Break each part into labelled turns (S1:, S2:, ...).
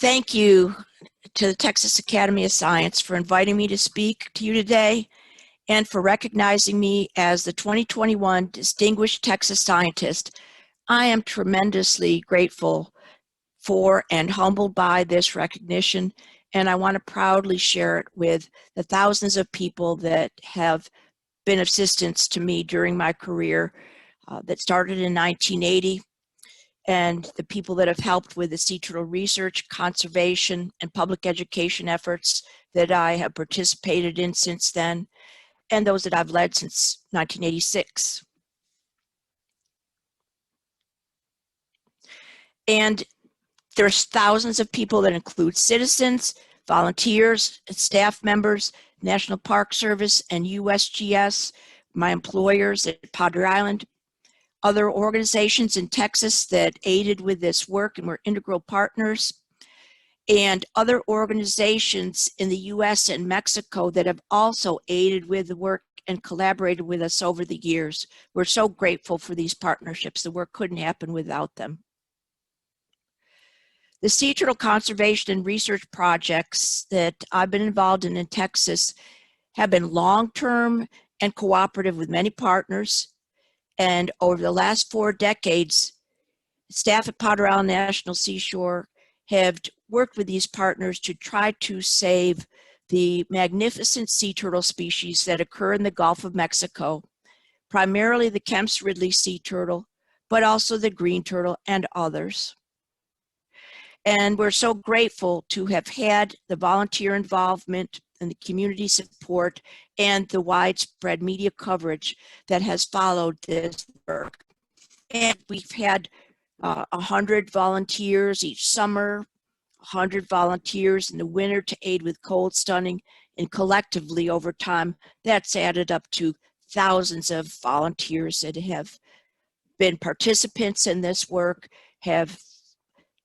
S1: Thank you to the Texas Academy of Science for inviting me to speak to you today and for recognizing me as the 2021 Distinguished Texas Scientist. I am tremendously grateful for and humbled by this recognition, and I want to proudly share it with the thousands of people that have been of assistance to me during my career that started in 1980, and the people that have helped with the sea turtle research, conservation, and public education efforts that I have participated in since then, and those that I've led since 1986. And there's thousands of people that include citizens, volunteers, staff members, National Park Service and USGS, my employers at Padre Island, other organizations in Texas that aided with this work and were integral partners, and other organizations in the US and Mexico that have also aided with the work and collaborated with us over the years. We're so grateful for these partnerships. The work couldn't happen without them. The sea turtle conservation and research projects that I've been involved in Texas have been long-term and cooperative with many partners. And over the last 4 decades, staff at Padre Island National Seashore have worked with these partners to try to save the magnificent sea turtle species that occur in the Gulf of Mexico, primarily the Kemp's Ridley sea turtle, but also the green turtle and others. And we're so grateful to have had the volunteer involvement and the community support and the widespread media coverage that has followed this work. And we've had 100 volunteers each summer, 100 volunteers in the winter to aid with cold stunning, and collectively over time, that's added up to thousands of volunteers that have been participants in this work, have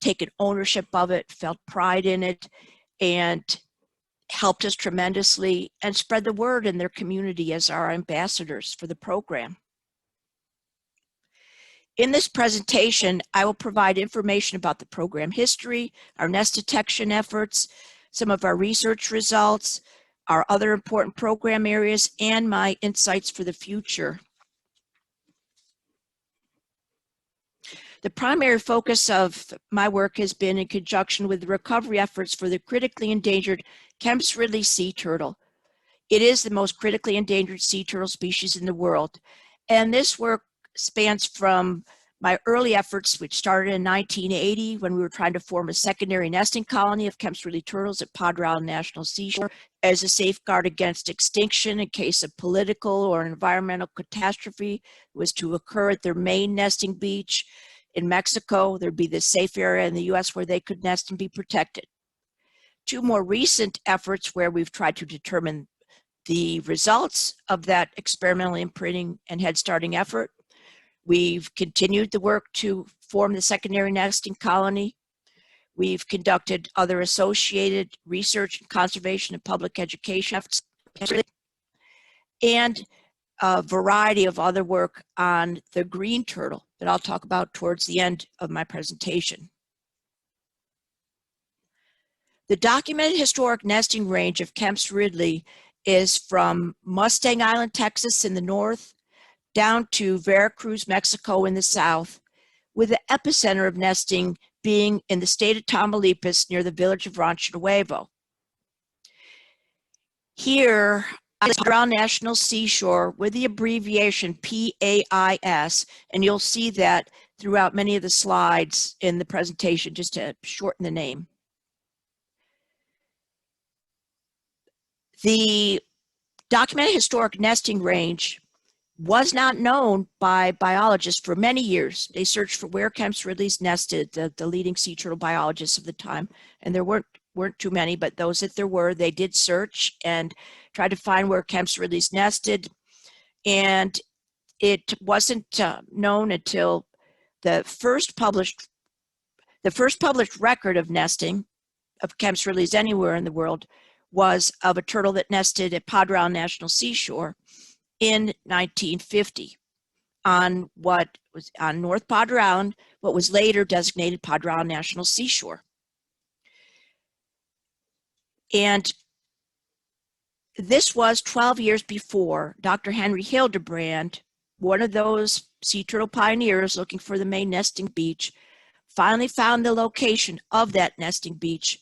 S1: taken ownership of it, felt pride in it, and helped us tremendously and spread the word in their community as our ambassadors for the program. In this presentation, I will provide information about the program history, our nest detection efforts, some of our research results, our other important program areas, and my insights for the future. The primary focus of my work has been in conjunction with the recovery efforts for the critically endangered Kemp's Ridley sea turtle. It is the most critically endangered sea turtle species in the world. And this work spans from my early efforts, which started in 1980 when we were trying to form a secondary nesting colony of Kemp's Ridley turtles at Padre Island National Seashore as a safeguard against extinction in case of political or environmental catastrophe was to occur at their main nesting beach. In Mexico, there'd be this safe area in the US where they could nest and be protected. 2 more recent efforts where we've tried to determine the results of that experimental imprinting and head starting effort. We've continued the work to form the secondary nesting colony. We've conducted other associated research and conservation and public education efforts, and a variety of other work on the green turtle that I'll talk about towards the end of my presentation. The documented historic nesting range of Kemp's Ridley is from Mustang Island, Texas in the north, down to Veracruz, Mexico in the south, with the epicenter of nesting being in the state of Tamaulipas near the village of Rancho Nuevo. Here, Padre Island National Seashore with the abbreviation PAIS, and you'll see that throughout many of the slides in the presentation, just to shorten the name. The documented historic nesting range was not known by biologists for many years. They searched for where Kemp's Ridley's nested, the leading sea turtle biologists of the time, and there weren't too many, but those that there were, they did search and try to find where Kemp's Ridley's nested. And it wasn't known until the first published record of nesting of Kemp's Ridley's anywhere in the world was of a turtle that nested at Padre Island National Seashore in 1950 on what was on North Padre Island, what was later designated Padre Island National Seashore. And this was 12 years before Dr. Henry Hildebrand, one of those sea turtle pioneers looking for the main nesting beach, finally found the location of that nesting beach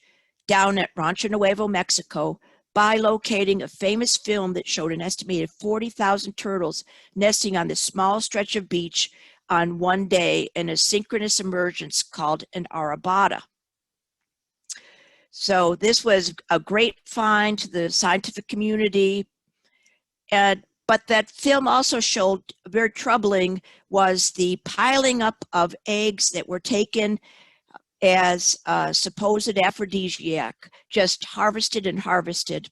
S1: down at Rancho Nuevo, Mexico, by locating a famous film that showed an estimated 40,000 turtles nesting on this small stretch of beach on one day in a synchronous emergence called an arrabada. So this was a great find to the scientific community. But that film also showed, very troubling, was the piling up of eggs that were taken as a supposed aphrodisiac, just harvested and harvested.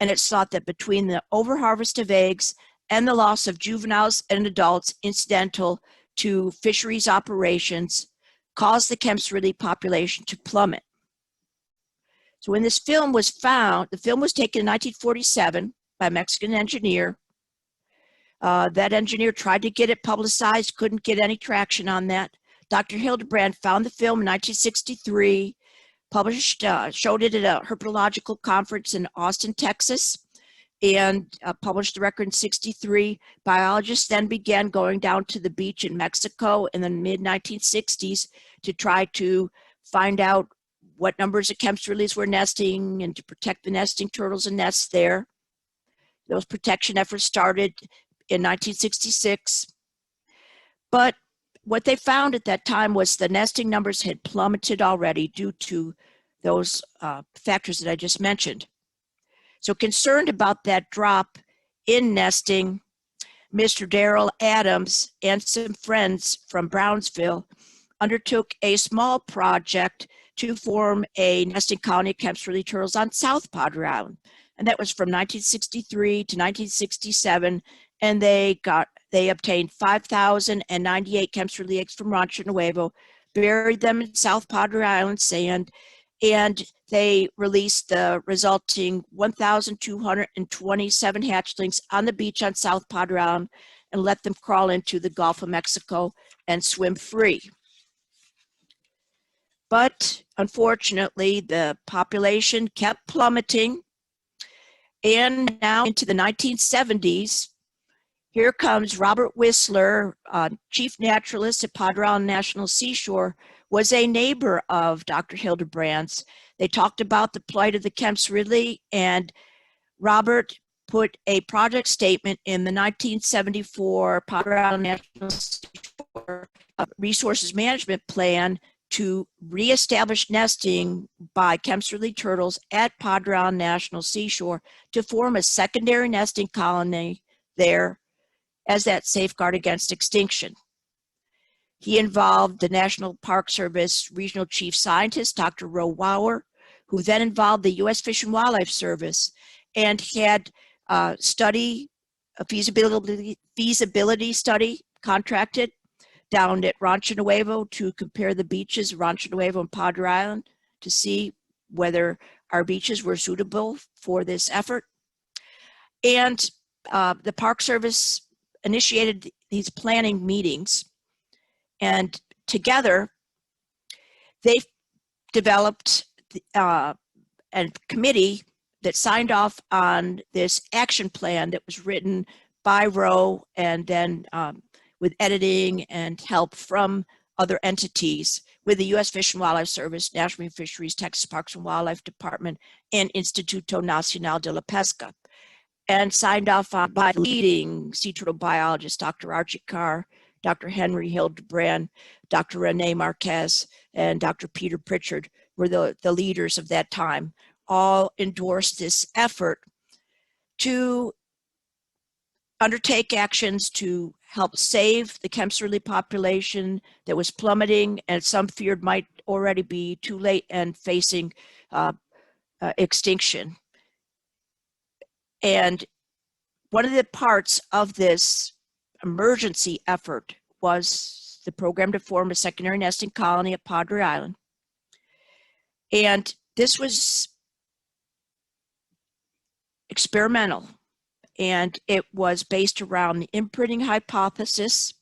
S1: And it's thought that between the overharvest of eggs and the loss of juveniles and adults incidental to fisheries operations caused the Kempsridley population to plummet. So when this film was found, the film was taken in 1947 by a Mexican engineer. That engineer tried to get it publicized, couldn't get any traction on that. Dr. Hildebrand found the film in 1963, published, showed it at a herpetological conference in Austin, Texas, and published the record in 63. Biologists then began going down to the beach in Mexico in the mid-1960s to try to find out what numbers of Kempsridleys were nesting and to protect the nesting turtles and nests there. Those protection efforts started in 1966. But what they found at that time was the nesting numbers had plummeted already due to those factors that I just mentioned. So concerned about that drop in nesting, Mr. Darrell Adams and some friends from Brownsville undertook a small project to form a nesting colony of Kempsridley turtles on South Padre Island. And that was from 1963 to 1967. And they obtained 5,098 Kempsridley eggs from Rancho Nuevo, buried them in South Padre Island sand, and they released the resulting 1,227 hatchlings on the beach on South Padre Island and let them crawl into the Gulf of Mexico and swim free. But unfortunately, the population kept plummeting, and now into the 1970s, here comes Robert Whistler, chief naturalist at Padre Island National Seashore, was a neighbor of Dr. Hildebrand's. They talked about the plight of the Kempsridley, and Robert put a project statement in the 1974 Padre Island National Seashore Resources Management Plan to reestablish nesting by Kempsridley turtles at Padre Island National Seashore to form a secondary nesting colony there as that safeguard against extinction. He involved the National Park Service Regional Chief Scientist, Dr. Roe Wauer, who then involved the U.S. Fish and Wildlife Service and had a feasibility study contracted down at Rancho Nuevo to compare the beaches, Rancho Nuevo and Padre Island, to see whether our beaches were suitable for this effort. And the Park Service initiated these planning meetings, and together they developed a committee that signed off on this action plan that was written by Roe and then with editing and help from other entities with the U.S. Fish and Wildlife Service, National Marine Fisheries, Texas Parks and Wildlife Department, and Instituto Nacional de la Pesca, and signed off on by leading sea turtle biologists, Dr. Archie Carr, Dr. Henry Hildebrand, Dr. Rene Marquez, and Dr. Peter Pritchard were the leaders of that time, all endorsed this effort to undertake actions to help save the Kempsridley population that was plummeting and some feared might already be too late and facing extinction. And one of the parts of this emergency effort was the program to form a secondary nesting colony at Padre Island. And this was experimental, and it was based around the imprinting hypothesis.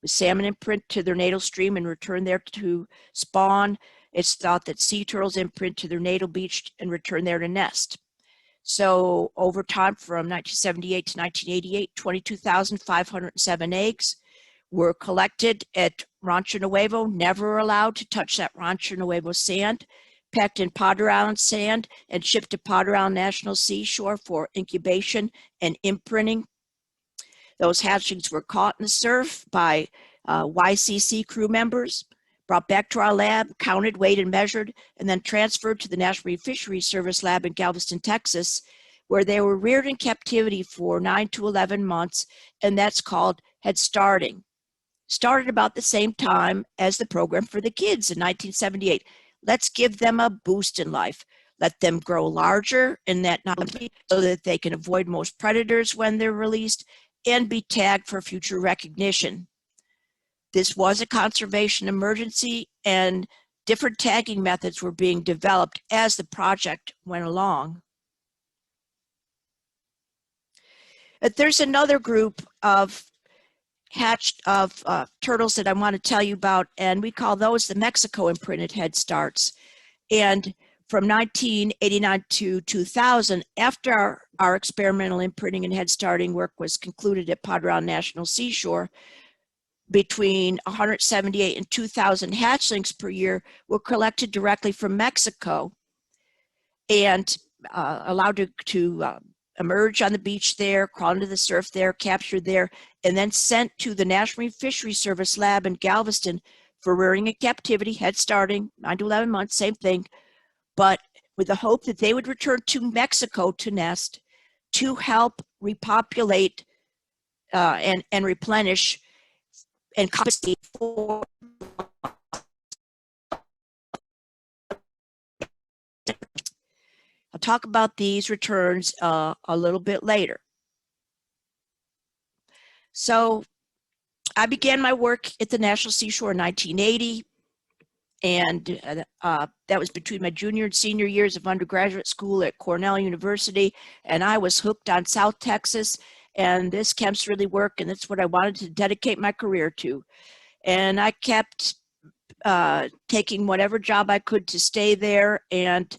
S1: The salmon imprint to their natal stream and return there to spawn. It's thought that sea turtles imprint to their natal beach and return there to nest. So over time from 1978 to 1988, 22,507 eggs were collected at Rancho Nuevo, never allowed to touch that Rancho Nuevo sand, packed in Padre Island sand and shipped to Padre Island National Seashore for incubation and imprinting. Those hatchlings were caught in the surf by YCC crew members, brought back to our lab, counted, weighed, and measured, and then transferred to the National Marine Fisheries Service lab in Galveston, Texas, where they were reared in captivity for 9 to 11 months, and that's called head starting. Started about the same time as the program for the kids in 1978. Let's give them a boost in life. Let them grow larger in that knowledge so that they can avoid most predators when they're released and be tagged for future recognition. This was a conservation emergency, and different tagging methods were being developed as the project went along. But there's another group of hatched turtles that I want to tell you about, and we call those the Mexico imprinted head starts. And from 1989 to 2000, after our experimental imprinting and head starting work was concluded at Padre Island National Seashore, between 178 and 2,000 hatchlings per year were collected directly from Mexico and allowed to emerge on the beach there, crawl into the surf there, captured there, and then sent to the National Marine Fisheries Service lab in Galveston for rearing in captivity, head starting, 9 to 11 months, same thing, but with the hope that they would return to Mexico to nest to help repopulate and replenish and compensate for I'll talk about these returns a little bit later. So I began my work at the National Seashore in 1980, and that was between my junior and senior years of undergraduate school at Cornell University, and I was hooked on South Texas, and this camps really work, and that's what I wanted to dedicate my career to. And I kept taking whatever job I could to stay there, and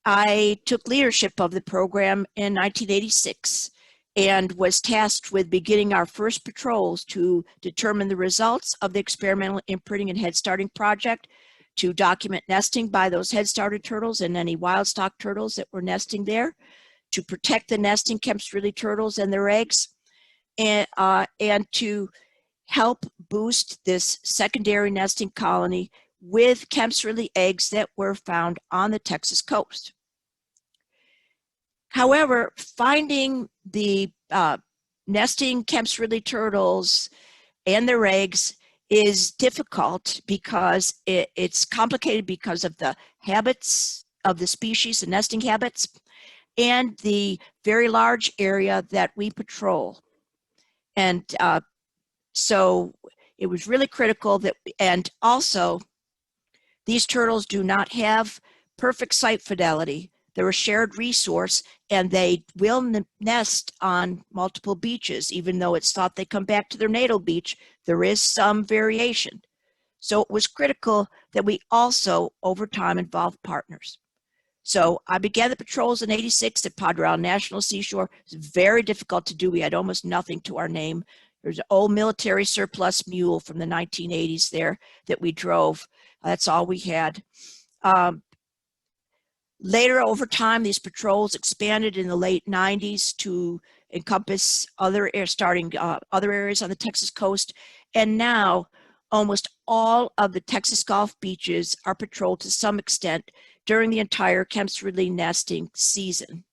S1: I took leadership of the program in 1986 and was tasked with beginning our first patrols to determine the results of the experimental imprinting and head starting project, to document nesting by those head started turtles and any wild stock turtles that were nesting there, to protect the nesting Kemp's-Ridley turtles and their eggs, and to help boost this secondary nesting colony with Kemp's-Ridley eggs that were found on the Texas coast. However, finding the nesting Kemp's-Ridley turtles and their eggs is difficult because it's complicated because of the habits of the species, the nesting habits, and the very large area that we patrol. And so it was really critical that, and also these turtles do not have perfect site fidelity. They're a shared resource, and they will nest on multiple beaches. Even though it's thought they come back to their natal beach, there is some variation. So it was critical that we also, over time, involve partners. So I began the patrols in '86 at Padre Island National Seashore. It was very difficult to do. We had almost nothing to our name. There's an old military surplus mule from the 1980s there that we drove. That's all we had. Later, over time, these patrols expanded in the late 90s to encompass other other areas on the Texas coast. And now, almost all of the Texas Gulf beaches are patrolled to some extent during the entire Kemp's-Ridley nesting season.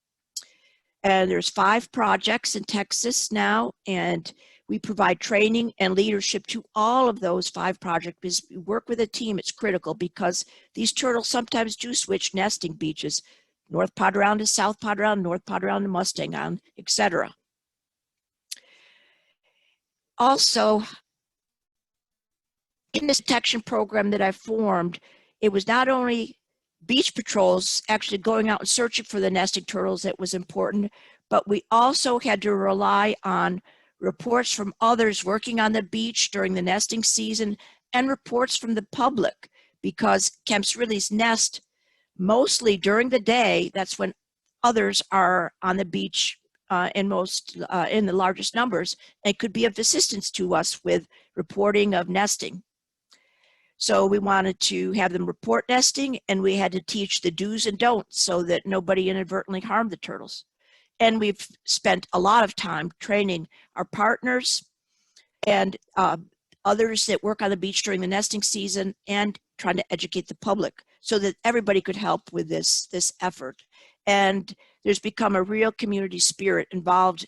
S1: And there's 5 projects in Texas now, and we provide training and leadership to all of those 5 projects. Because we work with a team, it's critical because these turtles sometimes do switch nesting beaches. North Padre Island to South Padre Island, North Padre Island to Mustang Island, etc. Also, in this detection program that I formed, it was not only beach patrols actually going out and searching for the nesting turtles that was important, but we also had to rely on reports from others working on the beach during the nesting season and reports from the public, because Kemp's Ridley's nest mostly during the day. That's when others are on the beach in the largest numbers, and could be of assistance to us with reporting of nesting. So we wanted to have them report nesting, and we had to teach the do's and don'ts so that nobody inadvertently harmed the turtles. And we've spent a lot of time training our partners and others that work on the beach during the nesting season, and trying to educate the public so that everybody could help with this effort. And there's become a real community spirit involved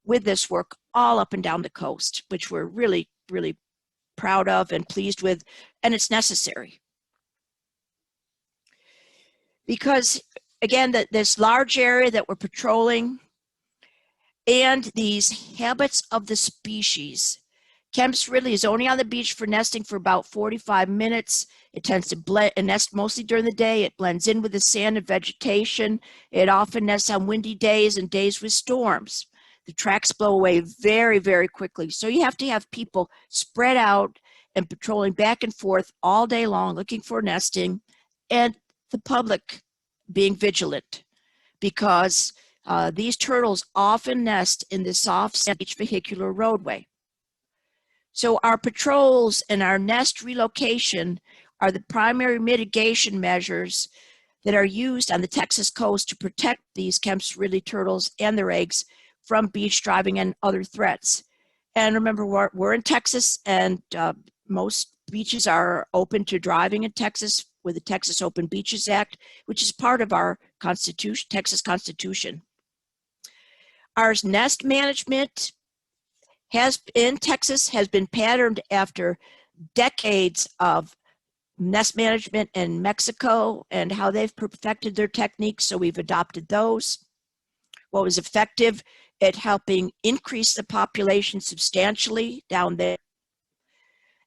S1: with this work all up and down the coast, which we're really, really proud of and pleased with, and it's necessary. Because again, this large area that we're patrolling and these habits of the species, Kemp's Ridley is only on the beach for nesting for about 45 minutes. It tends to blend and nest mostly during the day. It blends in with the sand and vegetation. It often nests on windy days and days with storms. The tracks blow away very, very quickly. So you have to have people spread out and patrolling back and forth all day long looking for nesting, and the public being vigilant, because these turtles often nest in the soft sand beach vehicular roadway. So our patrols and our nest relocation are the primary mitigation measures that are used on the Texas coast to protect these Kemp's Ridley turtles and their eggs from beach driving and other threats. And remember, we're in Texas, and most beaches are open to driving in Texas with the Texas Open Beaches Act, which is part of our Constitution, Texas Constitution. Our nest management in Texas has been patterned after decades of nest management in Mexico and how they've perfected their techniques, so we've adopted those. What was effective at helping increase the population substantially down there.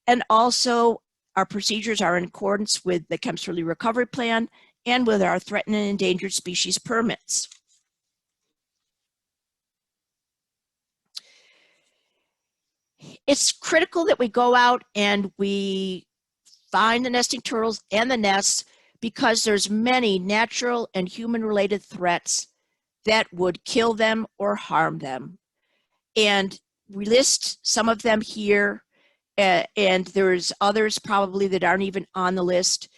S1: And also, our procedures are in accordance with the Kemp's Ridley Recovery Plan and with our threatened and endangered species permits. It's critical that we go out and we find the nesting turtles and the nests, because there's many natural and human-related threats that would kill them or harm them. And we list some of them here, and there's others probably that aren't even on the list.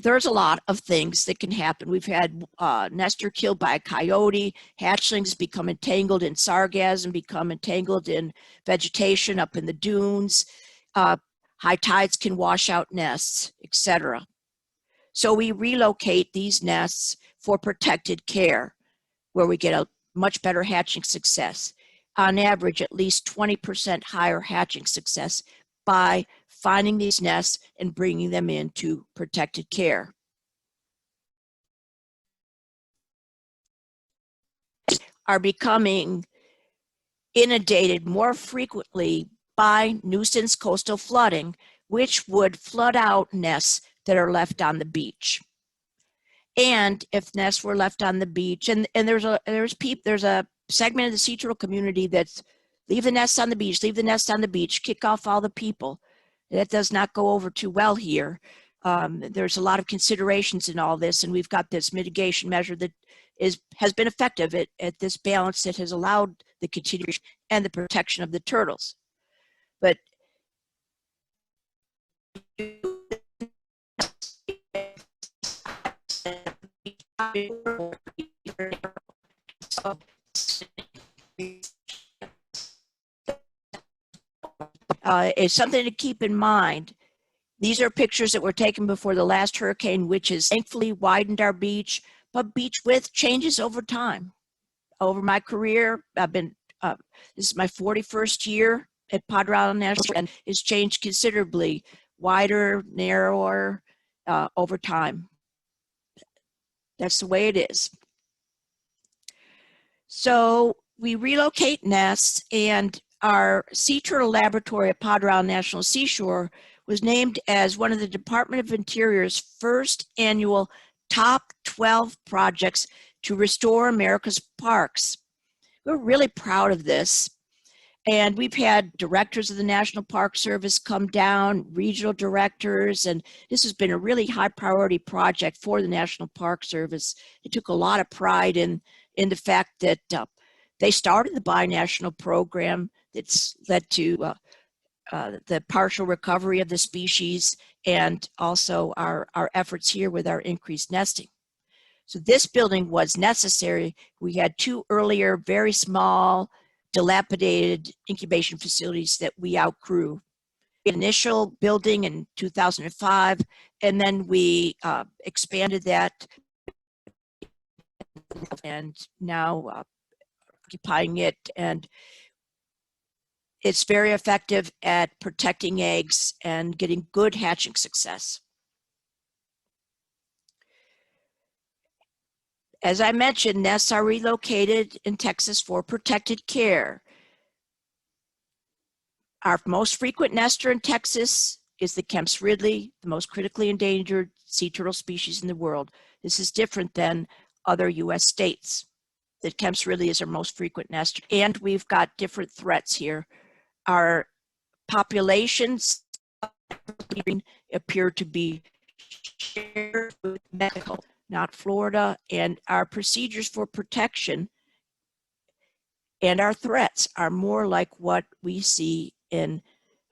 S1: There's a lot of things that can happen. We've had nester killed by a coyote, hatchlings become entangled in sargassum, become entangled in vegetation up in the dunes. High tides can wash out nests, etc. So we relocate these nests for protected care, where we get a much better hatching success. On average, at least 20% higher hatching success by finding these nests and bringing them into protected care. Are becoming inundated more frequently by nuisance coastal flooding, which would flood out nests that are left on the beach. And if nests were left on the beach, and there's a segment of the sea turtle community that's leave the nests on the beach, leave the nests on the beach, kick off all the people. That does not go over too well here. There's a lot of considerations in all this, and we've got this mitigation measure that has been effective at this balance that has allowed the continuation and the protection of the turtles. But is something to keep in mind. These are pictures that were taken before the last hurricane, which has thankfully widened our beach, but beach width changes over time. Over my career, I've been, this is my 41st year at Padre Island National, and it's changed considerably, wider, narrower over time. That's the way it is. So we relocate nests, and our sea turtle laboratory at Padre Island National Seashore was named as one of the Department of Interior's first annual top 12 projects to restore America's parks. We're really proud of this. And we've had directors of the National Park Service come down, regional directors, and this has been a really high priority project for the National Park Service. It took a lot of pride in the fact that they started the binational program that's led to the partial recovery of the species, and also our efforts here with our increased nesting. So this building was necessary. We had two earlier, very small, dilapidated incubation facilities that we outgrew. Initial building in 2005, and then we expanded that, and now occupying it, and it's very effective at protecting eggs and getting good hatching success. As I mentioned, nests are relocated in Texas for protected care. Our most frequent nester in Texas is the Kemp's Ridley, the most critically endangered sea turtle species in the world. This is different than other US states. The Kemp's Ridley is our most frequent nester, and we've got different threats here. Our populations appear to be shared with Mexico, not Florida, and our procedures for protection and our threats are more like what we see in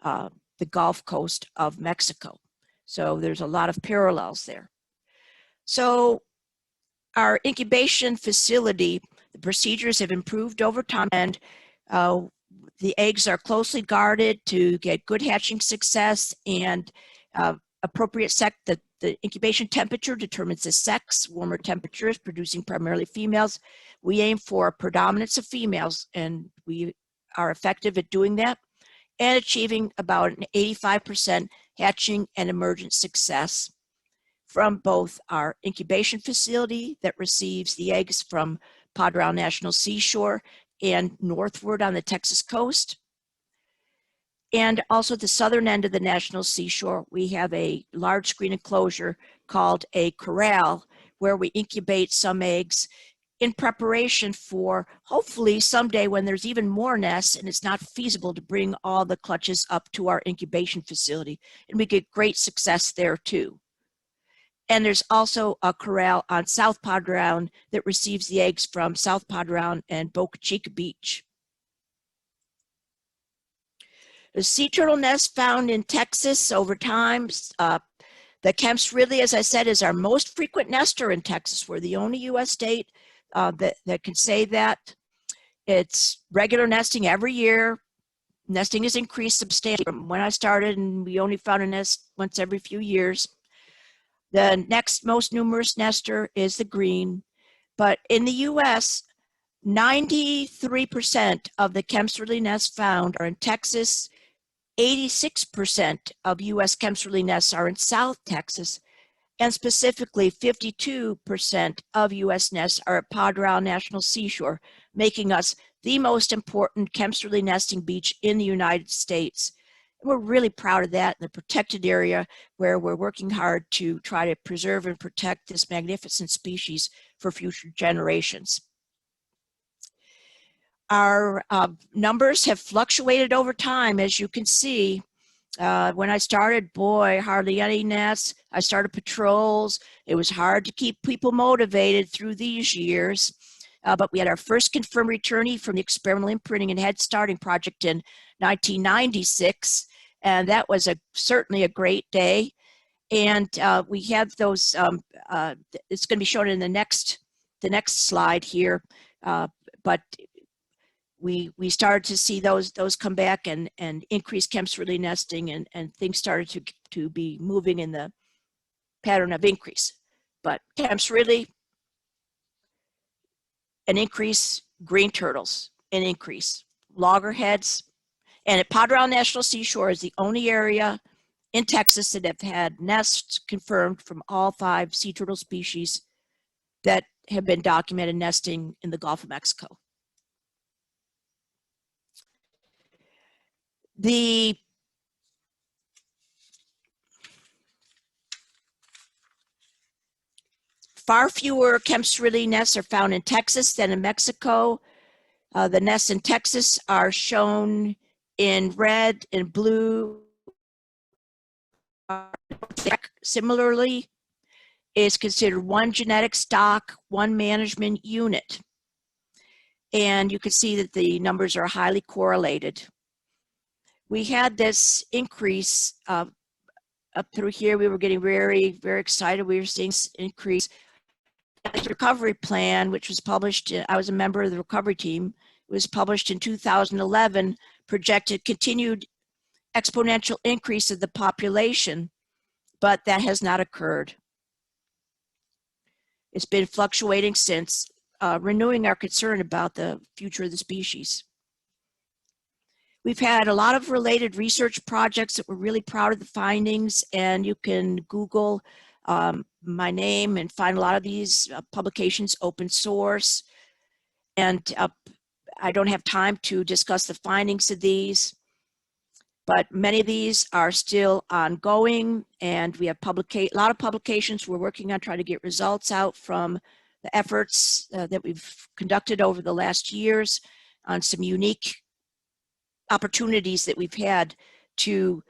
S1: the Gulf Coast of Mexico. So there's a lot of parallels there. So our incubation facility, the procedures have improved over time, and the eggs are closely guarded to get good hatching success, and appropriate sex. The incubation temperature determines the sex. Warmer temperatures producing primarily females. We aim for a predominance of females, and we are effective at doing that and achieving about an 85% hatching and emergent success from both our incubation facility that receives the eggs from Padre National Seashore and northward on the Texas coast. And also the southern end of the National Seashore, we have a large screen enclosure called a corral where we incubate some eggs in preparation for hopefully someday when there's even more nests and it's not feasible to bring all the clutches up to our incubation facility. And we get great success there too. And there's also a corral on South Padre that receives the eggs from South Padre and Boca Chica Beach. The sea turtle nest found in Texas over time. The Kemp's Ridley, as I said, is our most frequent nester in Texas. We're the only US state that can say that. It's regular nesting every year. Nesting has increased substantially from when I started, and we only found a nest once every few years. The next most numerous nester is the green, but in the US, 93% of the Kemp's Ridley nests found are in Texas. 86% of US Kemp's Ridley nests are in South Texas, and specifically 52% of US nests are at Padre National Seashore, making us the most important Kemp's Ridley nesting beach in the United States. We're really proud of that in the protected area where we're working hard to try to preserve and protect this magnificent species for future generations. Our numbers have fluctuated over time, as you can see. When I started, boy, hardly any nests. I started patrols. It was hard to keep people motivated through these years. But we had our first confirmed returnee from the Experimental Imprinting and Head Starting Project in 1996. And that was certainly a great day. And we have those, it's going to be shown in the next slide here. But we started to see those come back and increase Kemp's Ridley nesting, and things started to be moving in the pattern of increase. But Kemp's Ridley, an increase, green turtles, an increase, loggerheads, and at Padre National Seashore is the only area in Texas that have had nests confirmed from all 5 sea turtle species that have been documented nesting in the Gulf of Mexico. The far fewer Kemp's Ridley nests are found in Texas than in Mexico. The nests in Texas are shown in red and blue. Similarly, is considered one genetic stock, one management unit. And you can see that the numbers are highly correlated. We had this increase up through here. We were getting very, very excited. We were seeing increase. The recovery plan, which was published, I was a member of the recovery team, it was published in 2011, projected continued exponential increase of the population, but that has not occurred. It's been fluctuating since, renewing our concern about the future of the species. We've had a lot of related research projects that we're really proud of the findings, and you can Google my name and find a lot of these publications open source. And I don't have time to discuss the findings of these, but many of these are still ongoing, and we have a lot of publications we're working on trying to get results out from the efforts that we've conducted over the last years on some unique opportunities that we've had to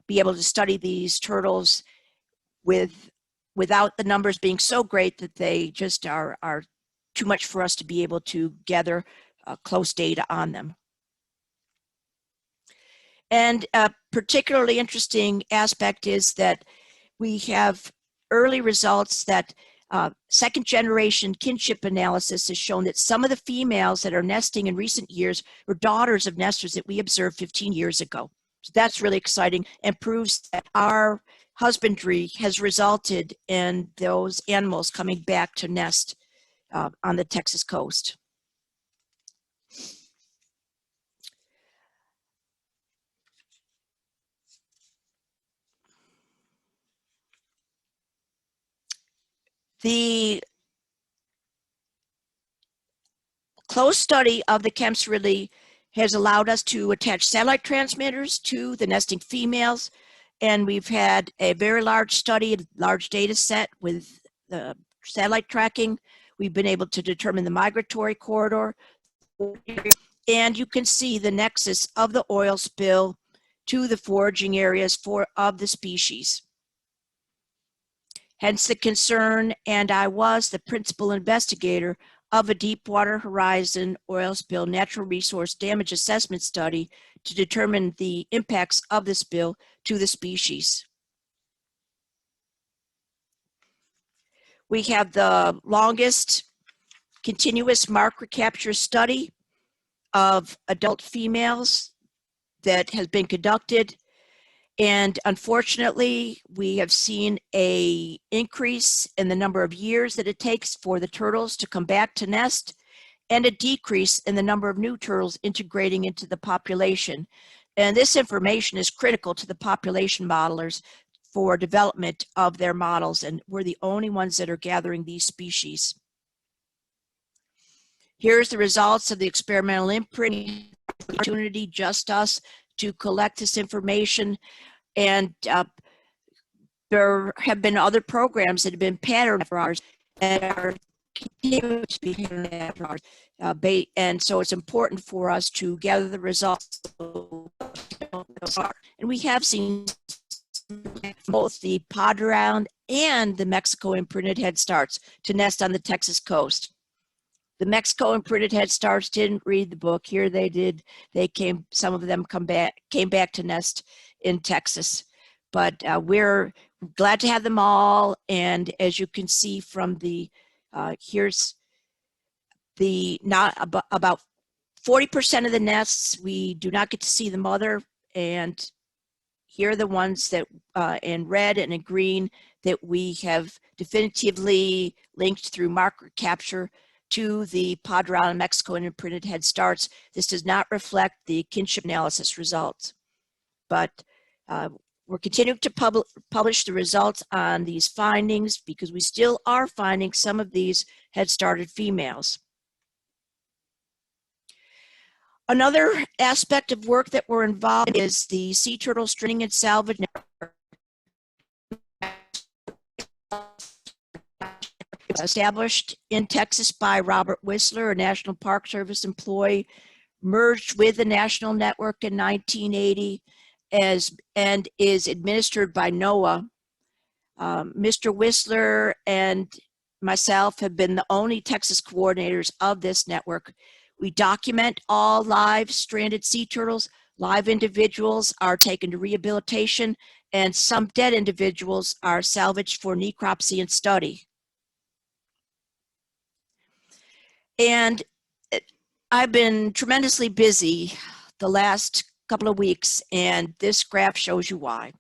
S1: be able to study these turtles without the numbers being so great that they just are too much for us to be able to gather close data on them. And a particularly interesting aspect is that we have early results that second generation kinship analysis has shown that some of the females that are nesting in recent years were daughters of nesters that we observed 15 years ago. So that's really exciting and proves that our husbandry has resulted in those animals coming back to nest on the Texas coast. The close study of the Kemp's Ridley has allowed us to attach satellite transmitters to the nesting females, and we've had a very large study, a large data set with the satellite tracking. We've been able to determine the migratory corridor, and you can see the nexus of the oil spill to the foraging areas of the species. Hence the concern, and I was the principal investigator of a Deepwater Horizon oil spill natural resource damage assessment study to determine the impacts of the spill to the species. We have the longest continuous marker capture study of adult females that has been conducted. And unfortunately, we have seen an increase in the number of years that it takes for the turtles to come back to nest, and a decrease in the number of new turtles integrating into the population. And this information is critical to the population modelers for development of their models, and we're the only ones that are gathering these species. Here's the results of the experimental imprinting opportunity, just us, to collect this information. And there have been other programs that have been patterned for ours that are continuing to be patterned after ours. And so it's important for us to gather the results. And we have seen both the pod round and the Mexico imprinted head starts to nest on the Texas coast. The Mexico imprinted head starts didn't read the book. Here they did. Some of them came back to nest in Texas. But we're glad to have them all. And as you can see from the, here's the, about 40% of the nests, we do not get to see the mother. And here are the ones that in red and in green that we have definitively linked through marker capture to the pod round in Mexico and imprinted head starts. This does not reflect the kinship analysis results, but we're continuing to publish the results on these findings because we still are finding some of these head started females. Another aspect of work that we're involved in is the sea turtle stringing and salvage network. established in Texas by Robert Whistler, a National Park Service employee, merged with the national network in 1980 and is administered by NOAA. Mr. Whistler and myself have been the only Texas coordinators of this network. We document all live stranded sea turtles. Live individuals are taken to rehabilitation, and some dead individuals are salvaged for necropsy and study. And I've been tremendously busy the last couple of weeks, and this graph shows you why.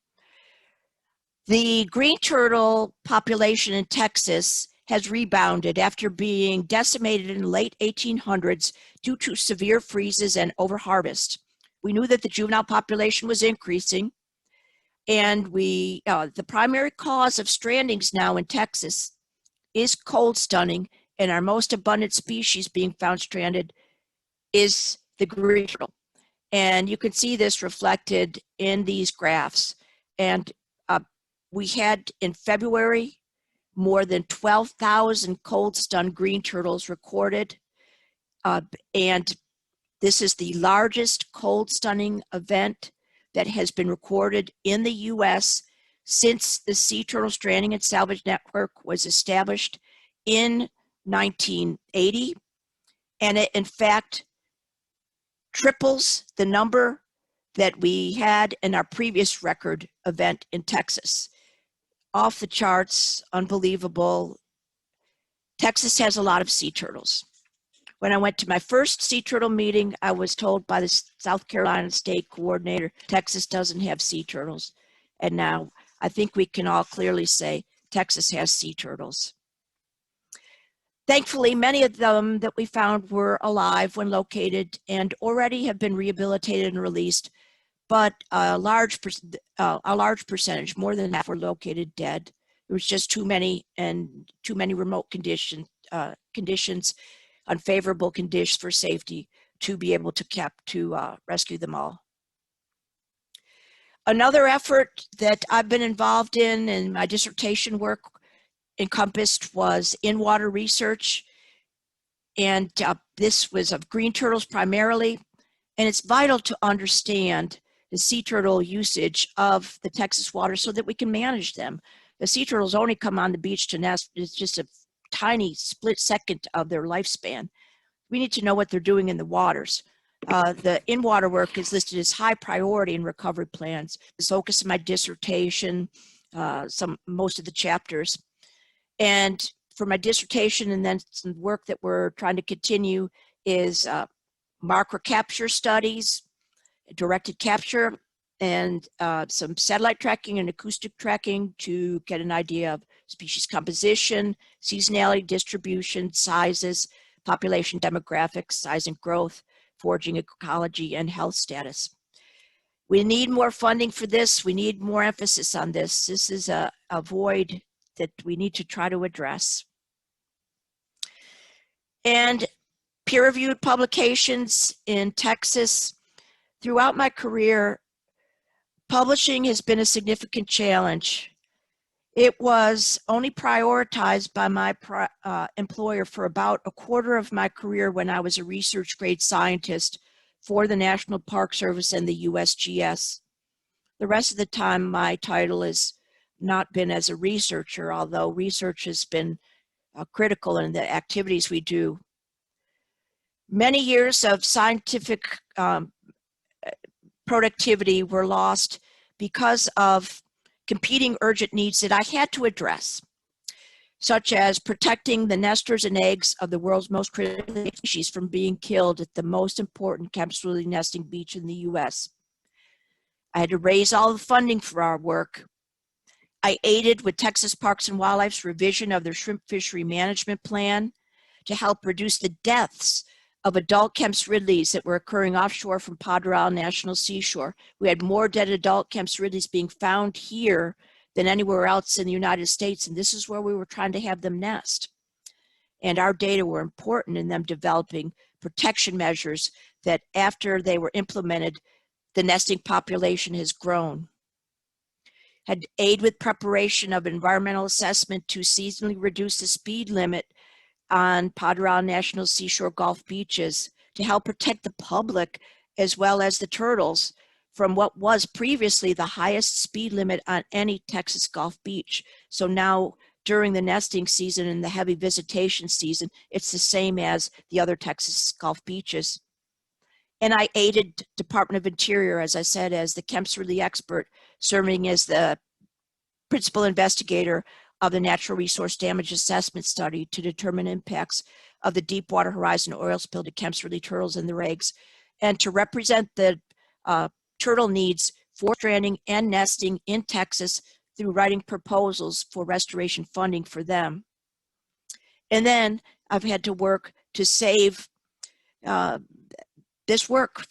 S1: The green turtle population in Texas has rebounded after being decimated in the late 1800s due to severe freezes and overharvest. We knew that the juvenile population was increasing, and the primary cause of strandings now in Texas is cold stunning, and our most abundant species being found stranded is the green turtle. And you can see this reflected in these graphs. And we had in February more than 12,000 cold stunned green turtles recorded. And this is the largest cold stunning event that has been recorded in the US since the Sea Turtle Stranding and Salvage Network was established in 1980. And it, in fact, triples the number that we had in our previous record event in Texas. Off the charts, unbelievable. Texas has a lot of sea turtles. When I went to my first sea turtle meeting, I was told by the South Carolina State Coordinator, Texas doesn't have sea turtles. And now I think we can all clearly say Texas has sea turtles. Thankfully, many of them that we found were alive when located and already have been rehabilitated and released, but a large percentage, more than half, were located dead. There was just too many and too many remote conditions, unfavorable conditions for safety to be able to rescue them all. Another effort that I've been involved in and my dissertation work encompassed was in-water research. And this was of green turtles primarily. And it's vital to understand the sea turtle usage of the Texas water so that we can manage them. The sea turtles only come on the beach to nest. It's just a tiny split second of their lifespan. We need to know what they're doing in the waters. The in-water work is listed as high priority in recovery plans. The focus of my dissertation, most of the chapters. And for my dissertation and then some work that we're trying to continue is marker capture studies, directed capture, and some satellite tracking and acoustic tracking to get an idea of species composition, seasonality, distribution, sizes, population demographics, size and growth, foraging ecology, and health status. We need more funding for this. We need more emphasis on this. This is a void that we need to try to address. And peer-reviewed publications in Texas. Throughout my career, publishing has been a significant challenge. It was only prioritized by my employer for about a quarter of my career when I was a research grade scientist for the National Park Service and the USGS. The rest of the time, my title has not been as a researcher, although research has been critical in the activities we do. Many years of scientific productivity were lost because of competing urgent needs that I had to address, such as protecting the nesters and eggs of the world's most critical species from being killed at the most important capsule nesting beach in the US. I had to raise all the funding for our work. I aided with Texas Parks and Wildlife's revision of their shrimp fishery management plan to help reduce the deaths of adult Kemp's Ridleys that were occurring offshore from Padre Isle National Seashore. We had more dead adult Kemp's Ridleys being found here than anywhere else in the United States, and this is where we were trying to have them nest. And our data were important in them developing protection measures that after they were implemented, the nesting population has grown. had aid with preparation of environmental assessment to seasonally reduce the speed limit on Padre Isle National Seashore Gulf beaches to help protect the public as well as the turtles from what was previously the highest speed limit on any Texas Gulf beach. So now during the nesting season and the heavy visitation season, it's the same as the other Texas Gulf beaches. And I aided Department of Interior, as I said, as the Kempsworthy expert, serving as the principal investigator of the Natural Resource Damage Assessment Study to determine impacts of the Deepwater Horizon oil spill to Kempsworthy turtles and their eggs, and to represent the turtle needs for stranding and nesting in Texas through writing proposals for restoration funding for them. And then I've had to work to save this work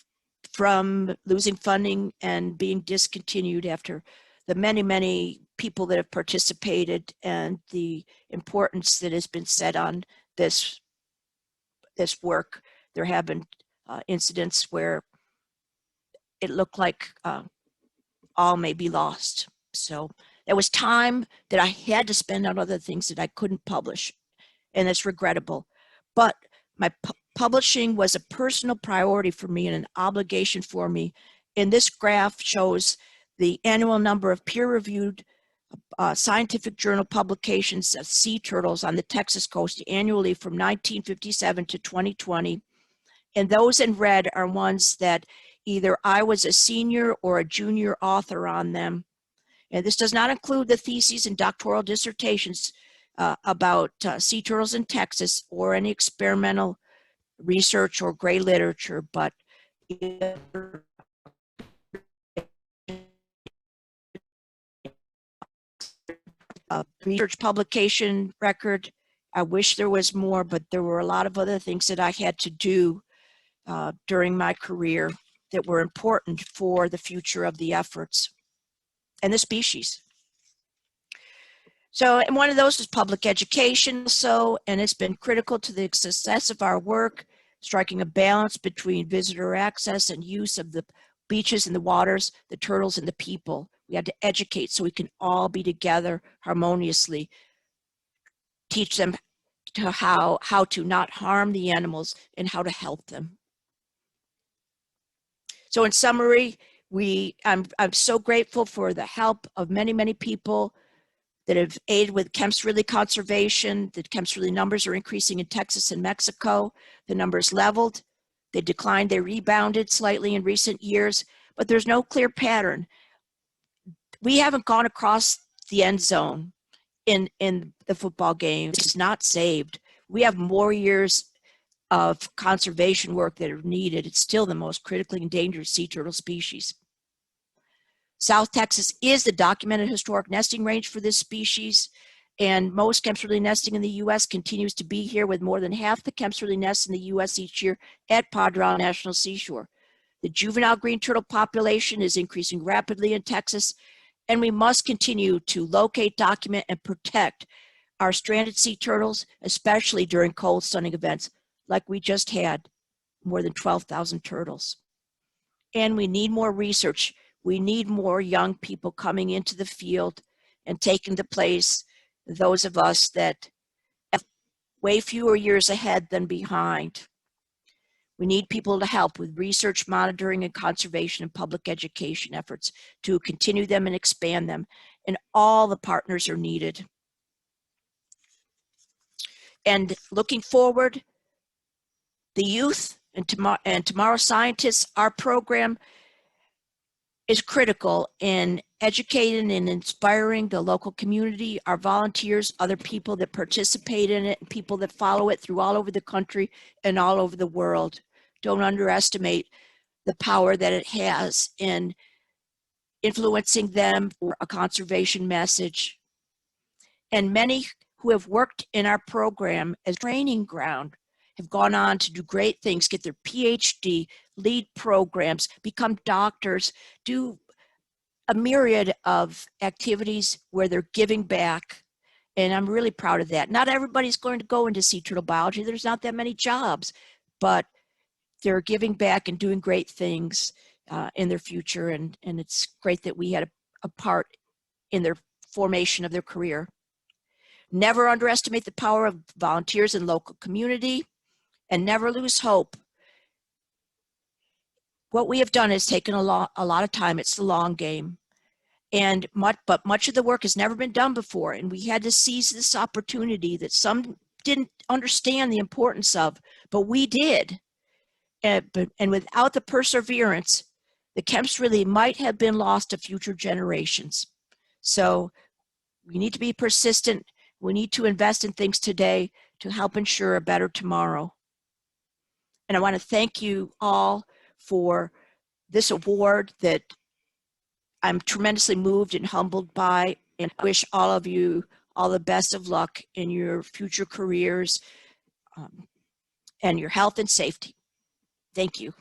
S1: from losing funding and being discontinued after the many, many people that have participated and the importance that has been set on this work. There have been incidents where it looked like all may be lost. So there was time that I had to spend on other things that I couldn't publish, and it's regrettable. But my publishing was a personal priority for me and an obligation for me. And this graph shows the annual number of peer-reviewed scientific journal publications of sea turtles on the Texas coast annually from 1957 to 2020. And those in red are ones that either I was a senior or a junior author on them. And this does not include the theses and doctoral dissertations about sea turtles in Texas or any experimental research or gray literature, but research publication record. I wish there was more, but there were a lot of other things that I had to do during my career that were important for the future of the efforts and the species. So, and one of those was public education. So, and it's been critical to the success of our work, striking a balance between visitor access and use of the beaches and the waters, the turtles and the people. We had to educate so we can all be together harmoniously, teach them to how to not harm the animals and how to help them. So in summary, I'm so grateful for the help of many, many people that have aided with Kempsworthy conservation. The Kempsworthy numbers are increasing in Texas and Mexico. The numbers leveled, they declined, they rebounded slightly in recent years, but there's no clear pattern. We haven't gone across the end zone in the football game. It's not saved. We have more years of conservation work that are needed. It's still the most critically endangered sea turtle species. South Texas is the documented historic nesting range for this species, and most Kempsworthy nesting in the U.S. continues to be here, with more than half the Kempsworthy nests in the U.S. each year at Padre Isle National Seashore. The juvenile green turtle population is increasing rapidly in Texas, and we must continue to locate, document, and protect our stranded sea turtles, especially during cold stunning events like we just had, more than 12,000 turtles. And we need more research. We need more young people coming into the field and taking the place, those of us that have way fewer years ahead than behind. We need people to help with research, monitoring, and conservation and public education efforts to continue them and expand them. And all the partners are needed. And looking forward, the youth and tomorrow's scientists, our program is critical in educating and inspiring the local community, our volunteers, other people that participate in it, and people that follow it through all over the country and all over the world. Don't underestimate the power that it has in influencing them for a conservation message. And many who have worked in our program as training ground have gone on to do great things, get their PhD, lead programs, become doctors, do a myriad of activities where they're giving back. And I'm really proud of that. Not everybody's going to go into sea turtle biology. There's not that many jobs, but they're giving back and doing great things in their future. And it's great that we had a part in their formation of their career. Never underestimate the power of volunteers in local community, and never lose hope. What we have done has taken a lot of time. It's the long game. But much of the work has never been done before, and we had to seize this opportunity that some didn't understand the importance of, but we did. And without the perseverance, the Kemps really might have been lost to future generations. So we need to be persistent. We need to invest in things today to help ensure a better tomorrow. And I want to thank you all for this award that I'm tremendously moved and humbled by, and I wish all of you all the best of luck in your future careers and your health and safety. Thank you.